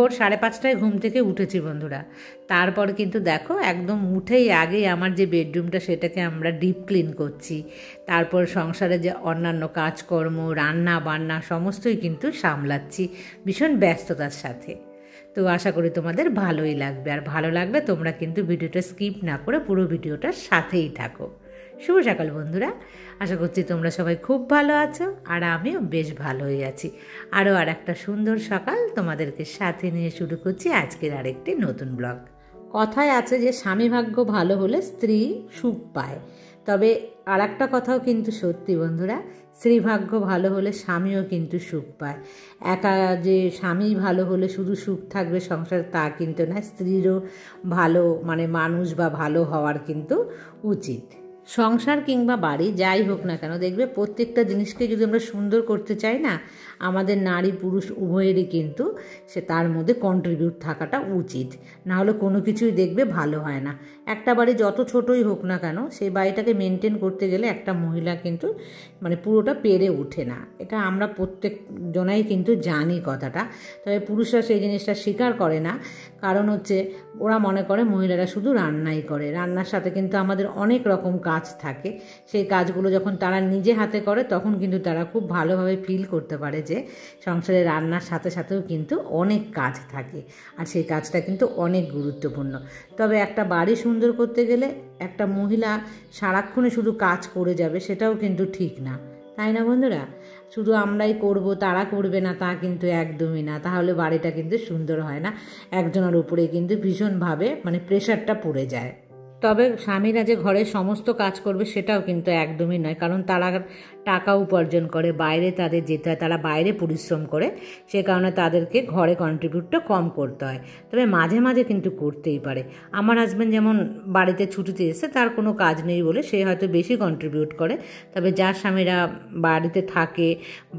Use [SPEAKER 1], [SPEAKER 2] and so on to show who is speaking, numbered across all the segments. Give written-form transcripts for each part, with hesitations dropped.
[SPEAKER 1] ভোর 5:30টায় ঘুম থেকে উঠেছি বন্ধুরা। তারপর কিন্তু দেখো একদম উঠেই আগেই আমার যে বেডরুমটা সেটাকে আমরা ডিপ ক্লিন করছি। তারপর সংসারে যে অন্যান্য কাজকর্ম, রান্না বান্না সমস্তই কিন্তু সামলাচ্ছি ভীষণ ব্যস্ততার সাথে। তো আশা করি তোমাদের ভালোই লাগবে, আর ভালো লাগলে তোমরা কিন্তু ভিডিওটা স্কিপ না করে পুরো ভিডিওটার সাথেই থাকো। শুভ সকাল বন্ধুরা, আশা করছি তোমরা সবাই খুব ভালো আছো, আর আমিও বেশ ভালোই আছি। আর একটা সুন্দর সকাল তোমাদেরকে সাথে নিয়ে শুরু করছি আজকের আরেকটি নতুন ব্লগ। কথায় আছে যে স্বামী ভাগ্য ভালো হলে স্ত্রী সুখ পায়, তবে আর একটা কথাও কিন্তু সত্যি বন্ধুরা, স্ত্রী ভাগ্য ভালো হলে স্বামীও কিন্তু সুখ পায়। একা যে স্বামী ভালো হলে শুধু সুখ থাকবে সংসারে তা কিন্তু না, স্ত্রীরও ভালো মানুষ বা ভালো হওয়ার কিন্তু উচিত। সংসার কিংবা বাড়ি যাই হোক না কেন, দেখবে প্রত্যেকটা জিনিসকে যদি আমরা সুন্দর করতে চাই না, আমাদের নারী পুরুষ উভয়েরই কিন্তু সে তার মধ্যে কন্ট্রিবিউট থাকাটা উচিত, না হলে কোনো কিছুই দেখবে ভালো হয় না। একটা বাড়ি যত ছোটই হোক না কেন, সেই বাড়িটাকে মেনটেন করতে গেলে একটা মহিলা কিন্তু পুরোটা পেরে ওঠে না। এটা আমরা প্রত্যেক জনাই কিন্তু জানি কথাটা, তবে পুরুষরা সেই জিনিসটা স্বীকার করে না। কারণ হচ্ছে ওরা মনে করে মহিলারা শুধু রান্নাই করে, রান্নার সাথে কিন্তু আমাদের অনেক রকম কাজ থাকে। সেই কাজগুলো যখন তারা নিজে হাতে করে তখন কিন্তু তারা খুব ভালোভাবে ফিল করতে পারে যে সংসারে রান্নার সাথে সাথেও কিন্তু অনেক কাজ থাকে, আর সেই কাজটা কিন্তু অনেক গুরুত্বপূর্ণ। তবে একটা বাড়ি সুন্দর করতে গেলে একটা মহিলা সারাক্ষণে শুধু কাজ করে যাবে সেটাও কিন্তু ঠিক না, তাই না বন্ধুরা? শুধু আমরাই করব তারা করবে না তা কিন্তু একদমই না, তাহলে বাড়িটা কিন্তু সুন্দর হয় না। একজনের উপরে কিন্তু ভীষণভাবে প্রেশারটা পড়ে যায়। তবে স্বামীরা যে ঘরের সমস্ত কাজ করবে সেটাও কিন্তু একদমই নয়, কারণ তারা টাকা উপার্জন করে, বাইরে তাদের যেতে হয়, তারা বাইরে পরিশ্রম করে, সে কারণে তাদেরকে ঘরে কন্ট্রিবিউটটা কম করতে হয়। তবে মাঝে মাঝে কিন্তু করতেই পারে। আমার হাজব্যান্ড যেমন বাড়িতে ছুটিতে এসে তার কোনো কাজ নেই বলে সে হয়তো বেশি কন্ট্রিবিউট করে, তবে যার স্বামীরা বাড়িতে থাকে,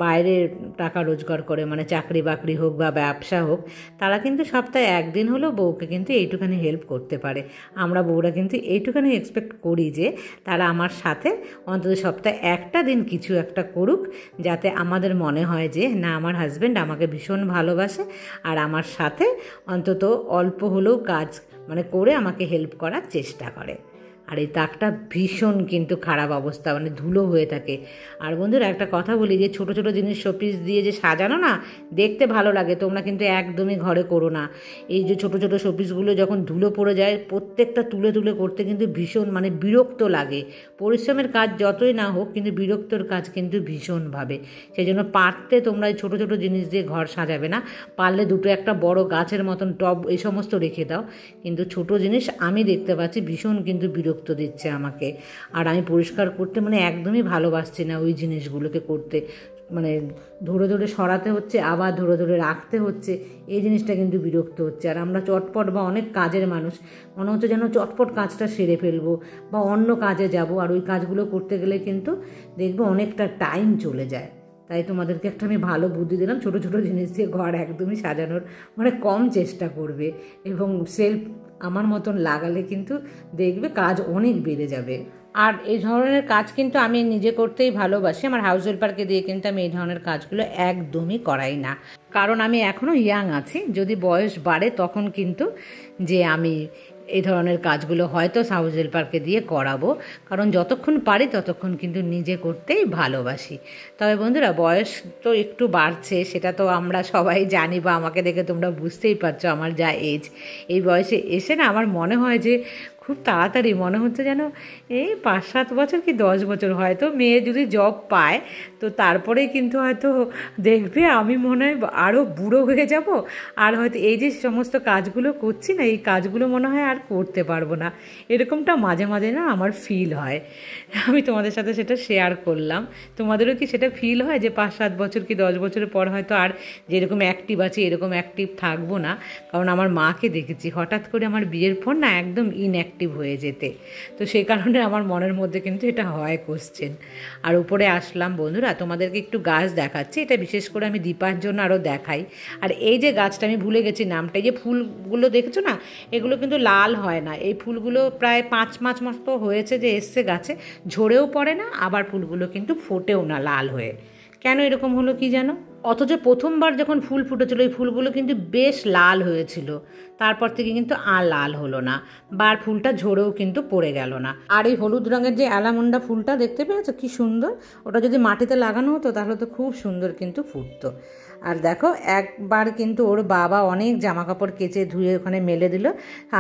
[SPEAKER 1] বাইরে টাকা রোজগার করে, চাকরি বাকরি হোক বা ব্যবসা হোক, তারা কিন্তু সপ্তাহে একদিন হলেও বউকে কিন্তু এইটুখানি হেল্প করতে পারে। আমরা বউরা কিন্তু এইটুখানি এক্সপেক্ট করি যে তারা আমার সাথে অন্তত সপ্তাহে একটা দিন কিছু একটা করুক, যাতে আমাদের মনে হয় যে না, আমার হাজব্যান্ড আমাকে ভীষণ ভালোবাসে আর আমার সাথে অন্তত অল্প হলেও কাজ করে আমাকে হেল্প করার চেষ্টা করে। আর এই তাকটা ভীষণ কিন্তু খারাপ অবস্থা, ধুলো হয়ে থাকে। আর বন্ধুরা একটা কথা বলি, যে ছোট ছোট জিনিস শোপিস দিয়ে যে সাজানো না, দেখতে ভালো লাগে, তোমরা কিন্তু একদমই ঘরে করো না। এই যে ছোট ছোট শোপিসগুলো যখন ধুলো পড়ে যায়, প্রত্যেকটা তুলে তুলে করতে কিন্তু ভীষণ বিরক্ত লাগে। পরিশ্রমের কাজ যতই না হোক, কিন্তু বিরক্তর কাজ কিন্তু ভীষণভাবে। সেই জন্য পারতে তোমরা এই ছোটো ছোটো জিনিস দিয়ে ঘর সাজাবে না, পারলে দুটো একটা বড় গাছের মতন টব এই সমস্ত রেখে দাও। কিন্তু ছোট জিনিস আমি দেখতে পাচ্ছি ভীষণ কিন্তু বিরক্ত দিচ্ছে আমাকে, আর আমি পরিষ্কার করতে একদমই ভালোবাসছি না ওই জিনিসগুলোকে করতে। ধরে ধরে সরাতে হচ্ছে, আবার ধরে ধরে রাখতে হচ্ছে, এই জিনিসটা কিন্তু বিরক্ত হচ্ছে। আর আমরা চটপট বা অনেক কাজের মানুষ, মনে হচ্ছে যেন চটপট কাজটা সেরে ফেলবো বা অন্য কাজে যাব, আর ওই কাজগুলো করতে গেলে কিন্তু দেখবো অনেকটা টাইম চলে যায়। তাই তোমাদেরকে একটা আমি ভালো বুদ্ধি দিলাম, ছোটো ছোটো জিনিস দিয়ে ঘর একদমই সাজানোর কম চেষ্টা করবে, এবং সেলফ আমার মতন লাগালে কিন্তু দেখবে কাজ অনেক বেড়ে যাবে। আর এই ধরনের কাজ কিন্তু আমি নিজে করতেই ভালোবাসি, আমার হাউস হেল্পারকে দিয়ে কিন্তু আমি এই ধরনের কাজগুলো একদমই করাই না, কারণ আমি এখনও ইয়াং আছি। যদি বয়স বাড়ে তখন কিন্তু যে আমি এই ধরনের কাজগুলো হয়তো হাউস হেল্পারকে দিয়ে করাবো, কারণ যতক্ষণ পারি ততক্ষণ কিন্তু নিজে করতেই ভালোবাসি। তবে বন্ধুরা বয়স তো একটু বাড়ছে, সেটা তো আমরা সবাই জানি, বা আমাকে দেখে তোমরা বুঝতেই পারছো আমার যা এজ। এই বয়সে এসে না আমার মনে হয় যে খুব তাড়াতাড়ি মনে হচ্ছে যেন এই 5-7 বছর কি 10 বছর, হয়তো মেয়ে যদি জব পায় তো তারপরেই কিন্তু হয়তো দেখবে আমি মনে হয় আরও বুড়ো হয়ে যাব, আর হয়তো এই যে সমস্ত কাজগুলো করছি না, এই কাজগুলো মনে হয় আর করতে পারবো না। এরকমটা মাঝে মাঝে না আমার ফিল হয়। আমি তোমাদের সাথে সেটা শেয়ার করলাম। তোমাদেরও কি সেটা ফিল হয় যে 5-7 বছর কি 10 বছরের পর হয়তো আর যেরকম অ্যাক্টিভ আছি এরকম অ্যাক্টিভ থাকবো না? কারণ আমার মাকে দেখেছি হঠাৎ করে আমার বিয়ের পর না একদম ইনঅ্যাক্টিভ হয়ে যেতে, তো সেই কারণে আমার মনের মধ্যে কিন্তু এটা হয় কোশ্চেন। আর উপরে আসলাম বন্ধুরা, তোমাদেরকে একটু গাছ দেখাচ্ছি, এটা বিশেষ করে আমি দীপার জন্য আরও দেখাই। আর এই যে গাছটা আমি ভুলে গেছি নামটা, এই যে ফুলগুলো দেখেছো না, এগুলো কিন্তু লাল হয় না। এই ফুলগুলো প্রায় 5 মাস মতো হয়েছে যে এসছে গাছে, ঝরেও পড়ে না, আবার ফুলগুলো কিন্তু ফোটেও না লাল হয়ে। কেন এরকম হলো কি জানো? অথচ প্রথমবার যখন ফুল ফুটেছিল ওই ফুলগুলো কিন্তু বেশ লাল হয়েছিল, তারপর থেকে কিন্তু আর লাল হলো না, বা ফুলটা ঝরেও কিন্তু পড়ে গেল না। আর এই হলুদ রঙের যে অ্যালামন্ডা ফুলটা দেখতে পেয়েছো কি সুন্দর, ওটা যদি মাটিতে লাগানো হতো তাহলে তো খুব সুন্দর কিন্তু ফুটতো। আর দেখো একবার কিন্তু ওর বাবা অনেক জামা কাপড় কেচে ধুয়ে ওখানে মেলে দিল,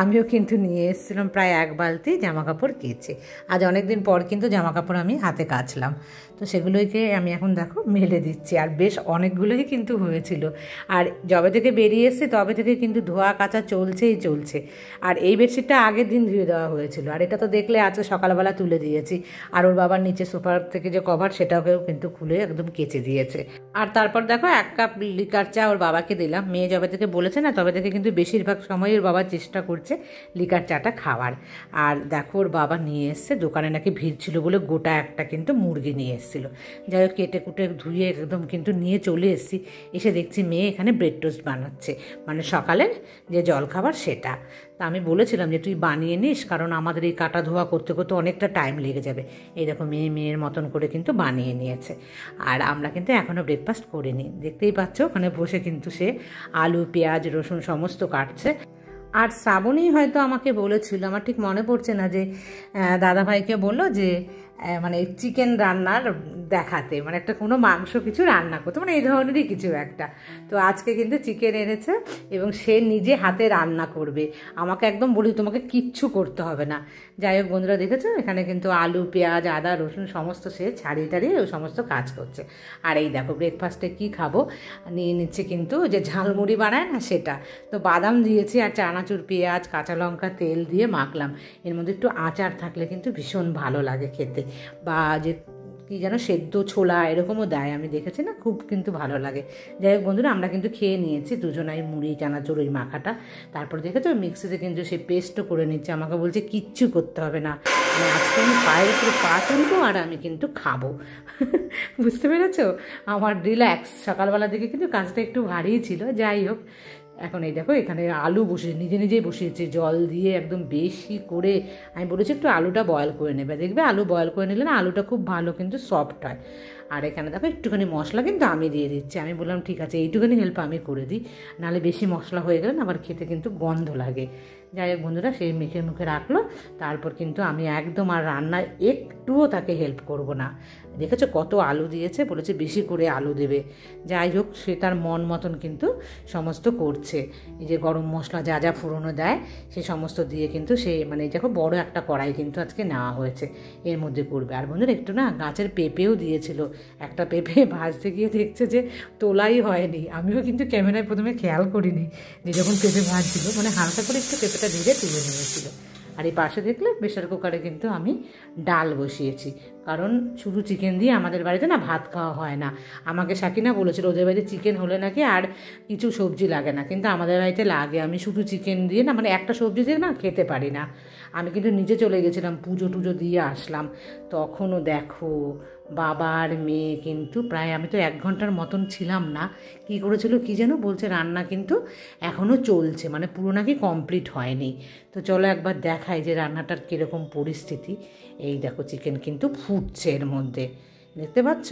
[SPEAKER 1] আমিও কিন্তু নিয়ে এসেছিলাম প্রায় 1 বালতি জামা কাপড় কেচে। আজ অনেক দিন পর কিন্তু জামা কাপড় আমি হাতে কাচলাম, তো সেগুলোকে আমি এখন দেখো মেলে দিচ্ছি। আর বেশ অনেকগুলোই কিন্তু হয়েছিল, আর যবে থেকে বেরিয়ে এসেছি তবে থেকে কিন্তু ধোয়া কাচা চলছে। আর এই বেডশিটটা আগের দিন ধুয়ে দেওয়া হয়েছিল, আর এটা তো দেখলে আজকে সকালবেলা তুলে দিয়েছি। আর ওর বাবার নিচে সোফার থেকে যে কভার সেটাকেও কিন্তু খুলে একদম কেচে দিয়েছে। আর তারপর দেখো 1 কাপ লিকার চা ওর বাবাকে দিলাম। মেয়ে যবে থেকে বলেছে না তবে থেকে কিন্তু বেশিরভাগ সময় ওর বাবা চেষ্টা করছে লিকার চাটা খাওয়ার। আর দেখো ওর বাবা নিয়ে এসছে, দোকানে নাকি ভিড় ছিল বলে গোটা একটা কিন্তু মুরগি নিয়ে এসেছিলো। যাই হোক কেটে কুটে ধুয়ে একদম কিন্তু নিয়ে চলে এসেছি। এসে দেখছি মেয়ে এখানে ব্রেড টোস্ট বানাচ্ছে, মানে সকালের যে জলখাবার সেটা। তা আমি বলেছিলাম যে তুই বানিয়ে নিস, কারণ আমাদের এই কাটা ধোয়া করতে করতে অনেকটা টাইম লেগে যাবে। এই দেখো মেয়ের মতন করে কিন্তু বানিয়ে নিয়েছে। আর আমরা কিন্তু এখনও ব্রেকফাস্ট করিনি, দেখতেই পাচ্ছ ওখানে বসে কিন্তু সে আলু পেঁয়াজ রসুন সমস্ত কাটছে। আর শ্রাবণী হয়তো আমাকে বলেছিল, আমার ঠিক মনে পড়ছে না, যে দাদাভাইকে বললো যে মানে চিকেন রান্নার দেখাতে, মানে একটা কোনো মাংস কিছু রান্না করতে, মানে এই ধরনেরই কিছু একটা। তো আজকে কিন্তু চিকেন এনেছে এবং সে নিজে হাতে রান্না করবে, আমাকে একদম বলি তোমাকে কিচ্ছু করতে হবে না। যাই হোক বন্ধুরা দেখেছো এখানে কিন্তু আলু পেঁয়াজ আদা রসুন সমস্ত সে ছাড়িয়ে টাড়িয়ে ওই সমস্ত কাজ করছে। আর এই দেখো ব্রেকফাস্টে কি খাবো নিয়ে নিচ্ছে কিন্তু যে ঝালমুড়ি বানায় না সেটা, তো বাদাম দিয়েছি আর চানাচুর পেঁয়াজ কাঁচা লঙ্কা তেল দিয়ে মাখলাম। এর মধ্যে একটু আচার থাকলে কিন্তু ভীষণ ভালো লাগে খেতে, বা যে কী যেন সেদ্ধ ছোলা এরকমও দেয়, আমি দেখেছি না, খুব কিন্তু ভালো লাগে। যাই হোক বন্ধুরা আমরা কিন্তু খেয়ে নিয়েছি দুজনাই মুড়ি চানাচুর ওই মাখাটা। তারপর দেখেছো মিক্সিতে কিন্তু সে পেস্টও করে নিচ্ছে, আমাকে বলছে কিচ্ছু করতে হবে না, মানে আজকে আমি পায়ের উপরে পা তুলবো আর আমি কিন্তু খাবো। বুঝতে পেরেছো, আমার রিল্যাক্স। সকালবেলার দিকে কিন্তু কাজটা একটু ভারীই ছিল। যাই হোক এখন এই দেখো এখানে আলু নিজেই বসিয়েছে জল দিয়ে একদম বেশি করে। আমি বলেছি একটু আলুটা বয়েল করে নেবে, দেখবে আলু বয়েল করে নিলে না আলুটা খুব ভালো কিন্তু সফট হয়। আর এখানে দেখো একটুখানি মশলা কিন্তু আমি দিয়ে দিচ্ছি, আমি বললাম ঠিক আছে এইটুখানি হেল্প আমি করে দিই, নাহলে বেশি মশলা হয়ে গেলে না আবার খেতে কিন্তু গন্ধ লাগে। যাই হোক বন্ধুরা সেই মুখে রাখলো। তারপর কিন্তু আমি একদম আর রান্নায় একটুও তাকে হেল্প করব না। দেখেছো কত আলু দিয়েছে, বলেছে বেশি করে আলু দেবে। যাই হোক সে তার মন মতন কিন্তু সমস্ত করছে। এই যে গরম মশলা যা যা ফোড়নো দেয় সে সমস্ত দিয়ে কিন্তু সে মানে দেখো বড় একটা কড়াই কিন্তু আজকে নেওয়া হয়েছে, এর মধ্যে করবে। আর বন্ধুরা একটু না গাছের পেঁপেও দিয়েছিল, একটা পেঁপে ভাজতে গিয়ে দেখছে যে তোলাই হয়নি। আমিও কিন্তু ক্যামেরায় প্রথমে খেয়াল করিনি যে যখন পেঁপে ভাজছিল, মানে হালকা করে একটু পেঁপেটা ধীরে তুলে নিয়েছিল। আর এই পাশে দেখলে প্রেশার কুকারে কিন্তু আমি ডাল বসিয়েছি, কারণ শুধু চিকেন দিয়ে আমাদের বাড়িতে না ভাত খাওয়া হয় না। আমাকে সাকিনা বলেছিল ওদের বাড়িতে চিকেন হলে নাকি আর কিছু সবজি লাগে না, কিন্তু আমাদের বাড়িতে লাগে। আমি শুধু চিকেন দিয়ে না মানে একটা সবজি দিয়ে না খেতে পারি না। আমি কিন্তু নিজে চলে গেছিলাম পুজো টুজো দিয়ে আসলাম, তখনও দেখো বাবা আর মেয়ে কিন্তু প্রায়, আমি তো 1 ঘন্টার মতন ছিলাম না, কি করেছিল কি যেন বলছে রান্না কিন্তু এখনও চলছে, মানে পুরো নাকি কমপ্লিট হয়নি। তো চলো একবার দেখাই যে রান্নাটার কীরকম পরিস্থিতি। এই দেখো চিকেন কিন্তু ফুটছে, এর মধ্যে দেখতে পাচ্ছ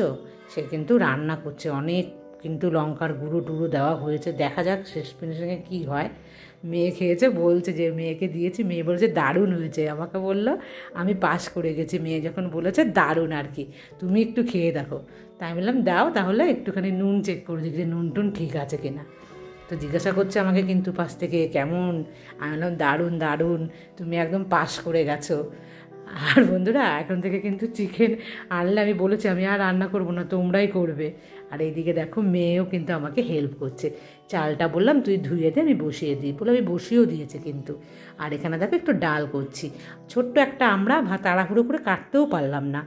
[SPEAKER 1] সে কিন্তু রান্না করছে, অনেক কিন্তু লঙ্কার গুঁড়ো টুড়ো দেওয়া হয়েছে। দেখা যাক শেষ ফিনিশিংয়ে কী হয়। মেয়ে খেয়েছে, বলছে যে মেয়েকে দিয়েছি, মেয়ে বলেছে দারুণ হয়েছে। আমাকে বললো আমি পাস করে গেছি, মেয়ে যখন বলেছে দারুণ আর কি, তুমি একটু খেয়ে দেখো। তাই আমি বললাম দাও তাহলে একটুখানি নুন চেক করে দেখি যে নুন টুন ঠিক আছে কিনা। তো জিজ্ঞাসা করছে আমাকে কিন্তু পাশ থেকে কেমন, আমি বললাম দারুণ দারুণ, তুমি একদম পাস করে গেছো। আর বন্ধুরা এখন থেকে কিন্তু চিকেন আনলে আমি বলেছি আমি আর রান্না করবো না, তোমরাই করবে। আর এইদিকে দেখো মেয়েও কিন্তু আমাকে হেল্প করছে, চালটা বললাম তুই ধুয়ে দে আমি বসিয়ে দিই, বলে আমি বসিয়েও দিয়েছে কিন্তু। আর এখানে দেখো একটু ডাল করছি, ছোট্ট একটা আমরা তাড়াহুড়ো করে কাটতেও পারলাম না।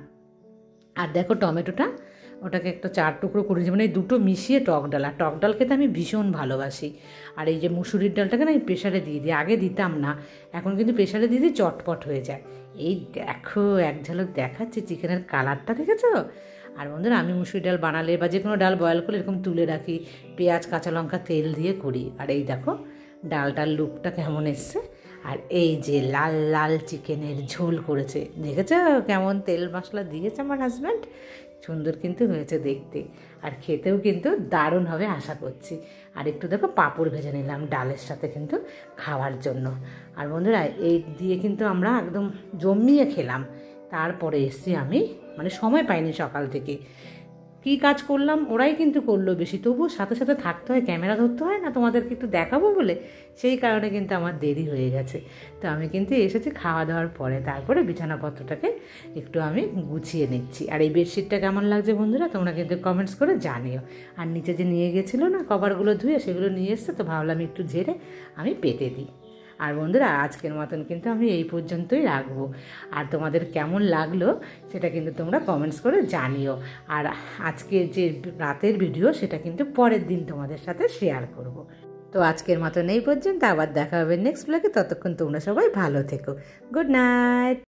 [SPEAKER 1] আর দেখো টমেটোটা ওটাকে একটা 4 টুকরো করেছি, মানে এই দুটো মিশিয়ে টক ডাল। আর টক ডাল খেতে আমি ভীষণ ভালোবাসি। আর এই যে মুসুরির ডালটাকে না আমি প্রেশারে দিয়ে দিই, আগে দিতাম না, এখন কিন্তু প্রেশারে দিয়ে দিই, চটপট হয়ে যায়। এই দেখো এক ঝলক দেখাচ্ছি চিকেনের কালারটা, দেখেছো? আর বন্ধুরা আমি মুসুরি ডাল বানালে বা যে কোনো ডাল বয়েল করলে এরকম তুলে রাখি, পেঁয়াজ কাঁচা লঙ্কা তেল দিয়ে করি। আর এই দেখো ডালটার লুকটা কেমন এসছে। আর এই যে লাল লাল চিকেনের ঝোল করেছে, দেখেছো কেমন তেল মশলা দিয়েছে আমার হাজব্যান্ড, সুন্দর কিন্তু হয়েছে দেখতে, আর খেতেও কিন্তু দারুণ হবে আশা করছি। আর একটু দেখো পাঁপড় ভেজে নিলাম ডালের সাথে কিন্তু খাওয়ার জন্য। আর বন্ধুরা এই দিয়ে কিন্তু আমরা একদম জমিয়ে খেলাম। তারপরে এসছি আমি, মানে সময় পাইনি সকাল থেকে, কী কাজ করলাম ওরাই কিন্তু করলো বেশি, তবুও সাথে সাথে থাকতে হয়, ক্যামেরা ধরতে হয় না তোমাদেরকে একটু দেখাবো বলে, সেই কারণে কিন্তু আমার দেরি হয়ে গেছে। তো আমি কিন্তু এসেছি খাওয়া দাওয়ার পরে, তারপরে বিছানাপত্রটাকে একটু আমি গুছিয়ে নিচ্ছি। আর এই বেডশিটটা কেমন লাগছে বন্ধুরা তোমরা কিন্তু কমেন্টস করে জানিও। আর নিচে যে নিয়ে গেছিলো না কভারগুলো ধুয়ে, সেগুলো নিয়ে এসছে, তো ভাবলাম একটু ঝেড়ে আমি পেতে দিই। আর বন্ধুরা আজকের মতন কিন্তু আমি এই পর্যন্তই রাখবো। আর তোমাদের কেমন লাগলো সেটা কিন্তু তোমরা কমেন্টস করে জানিও। আর আজকে যে রাতের ভিডিও সেটা কিন্তু পরের দিন তোমাদের সাথে শেয়ার করব। তো আজকের মতন এই পর্যন্ত, আবার দেখা হবে নেক্সট ব্লগে। ততক্ষণ তোমরা সবাই ভালো থেকো। Good night.